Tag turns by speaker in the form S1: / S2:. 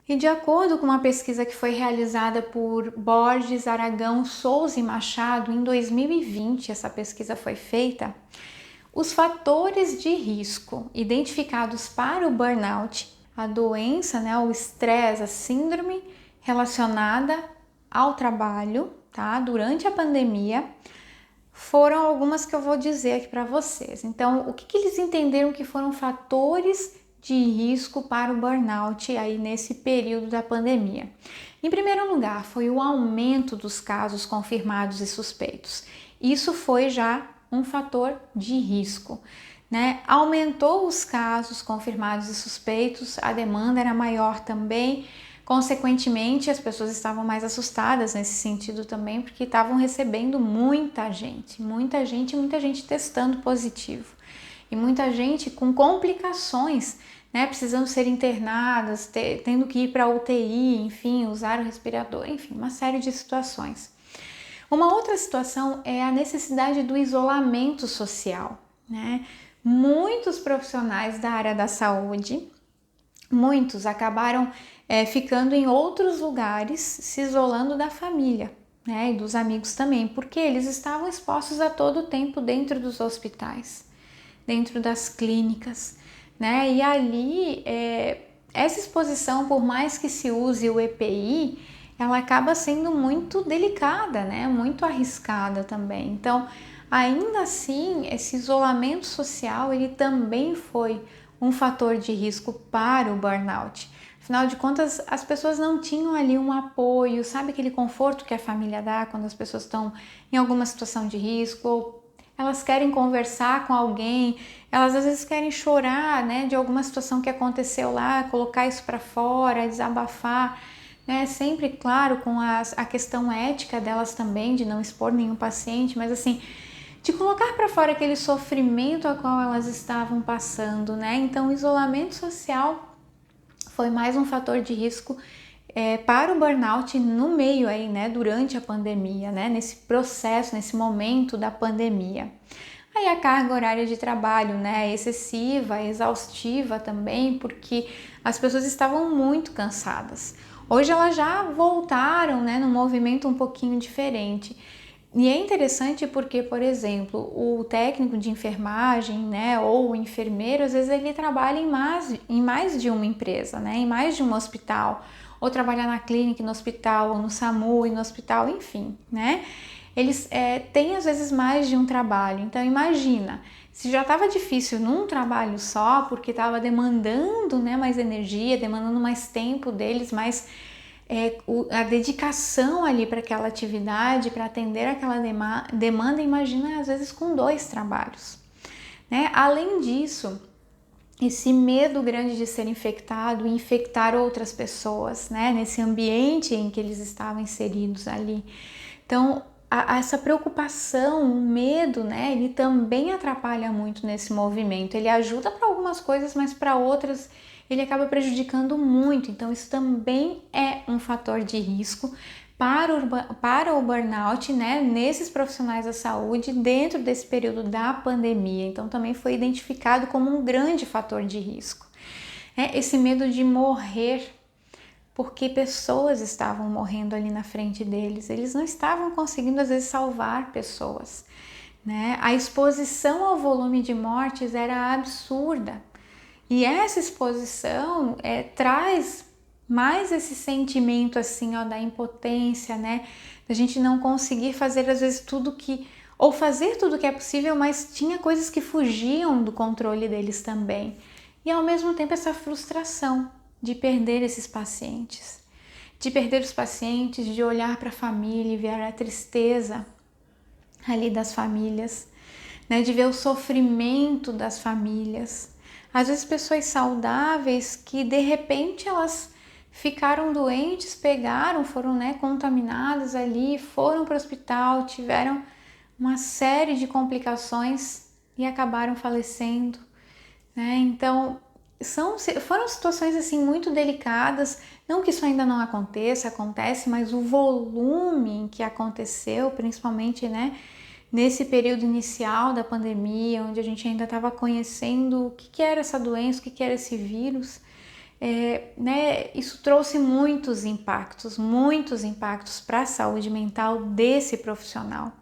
S1: E de acordo com uma pesquisa que foi realizada por Borges, Aragão, Souza e Machado em 2020, essa pesquisa foi feita, os fatores de risco identificados para o burnout, a doença, né, o estresse, a síndrome relacionada ao trabalho, tá, durante a pandemia, foram algumas que eu vou dizer aqui para vocês. Então, o que eles entenderam que foram fatores de risco para o burnout aí nesse período da pandemia? Em primeiro lugar, foi o aumento dos casos confirmados e suspeitos. Isso foi já um fator de risco, né? Aumentou os casos confirmados e suspeitos, a demanda era maior também. Consequentemente, as pessoas estavam mais assustadas nesse sentido também, porque estavam recebendo muita gente testando positivo. E muita gente com complicações, né, precisando ser internadas, tendo que ir para a UTI, enfim, usar o respirador, enfim, uma série de situações. Uma outra situação é a necessidade do isolamento social, né? Muitos profissionais da área da saúde, muitos acabaram ficando em outros lugares, se isolando da família, né, e dos amigos também, porque eles estavam expostos a todo o tempo dentro dos hospitais, dentro das clínicas, né, e ali essa exposição, por mais que se use o EPI, ela acaba sendo muito delicada, né, muito arriscada também. Então, ainda assim, esse isolamento social, ele também foi um fator de risco para o burnout. Afinal de contas, as pessoas não tinham ali um apoio, sabe aquele conforto que a família dá quando as pessoas estão em alguma situação de risco, ou elas querem conversar com alguém, elas às vezes querem chorar, né, de alguma situação que aconteceu lá, colocar isso para fora, desabafar, né, sempre, claro, com a questão ética delas também, de não expor nenhum paciente, mas assim, de colocar para fora aquele sofrimento a qual elas estavam passando, né? Então, o isolamento social foi mais um fator de risco para o burnout no meio aí, né? Durante a pandemia, né? Nesse processo, nesse momento da pandemia. Aí a carga horária de trabalho, né? Excessiva, exaustiva também, porque as pessoas estavam muito cansadas. Hoje elas já voltaram, né? Num movimento um pouquinho diferente. E é interessante porque, por exemplo, o técnico de enfermagem, né, ou o enfermeiro, às vezes ele trabalha em mais de uma empresa, né, em mais de um hospital, ou trabalha na clínica, no hospital, ou no SAMU e no hospital, enfim, né. Eles têm às vezes mais de um trabalho, então imagina, se já estava difícil num trabalho só, porque estava demandando, né, mais energia, demandando mais tempo deles, mais a dedicação ali para aquela atividade, para atender aquela demanda, imagina às vezes com 2 trabalhos, né? Além disso, esse medo grande de ser infectado e infectar outras pessoas, né? Nesse ambiente em que eles estavam inseridos ali. Então, essa preocupação, o medo, né? Ele também atrapalha muito nesse movimento. Ele ajuda para algumas coisas, mas para outras ele acaba prejudicando muito. Então, isso também é um fator de risco para o burnout, né? Nesses profissionais da saúde dentro desse período da pandemia. Então, também foi identificado como um grande fator de risco. Esse medo de morrer porque pessoas estavam morrendo ali na frente deles, eles não estavam conseguindo às vezes salvar pessoas, né? A exposição ao volume de mortes era absurda e essa exposição traz mais esse sentimento assim, ó, da impotência, né? Da gente não conseguir fazer às vezes ou fazer tudo que é possível, mas tinha coisas que fugiam do controle deles também. E ao mesmo tempo essa frustração de perder esses pacientes, de perder os pacientes, de olhar para a família e ver a tristeza ali das famílias, né, de ver o sofrimento das famílias. Às vezes pessoas saudáveis que de repente elas ficaram doentes, foram, né, contaminadas ali, foram para o hospital, tiveram uma série de complicações e acabaram falecendo, né? Então, foram situações assim muito delicadas, não que isso ainda não acontece, mas o volume em que aconteceu, principalmente, né, nesse período inicial da pandemia, onde a gente ainda estava conhecendo o que era essa doença, o que era esse vírus, Isso trouxe muitos impactos para a saúde mental desse profissional.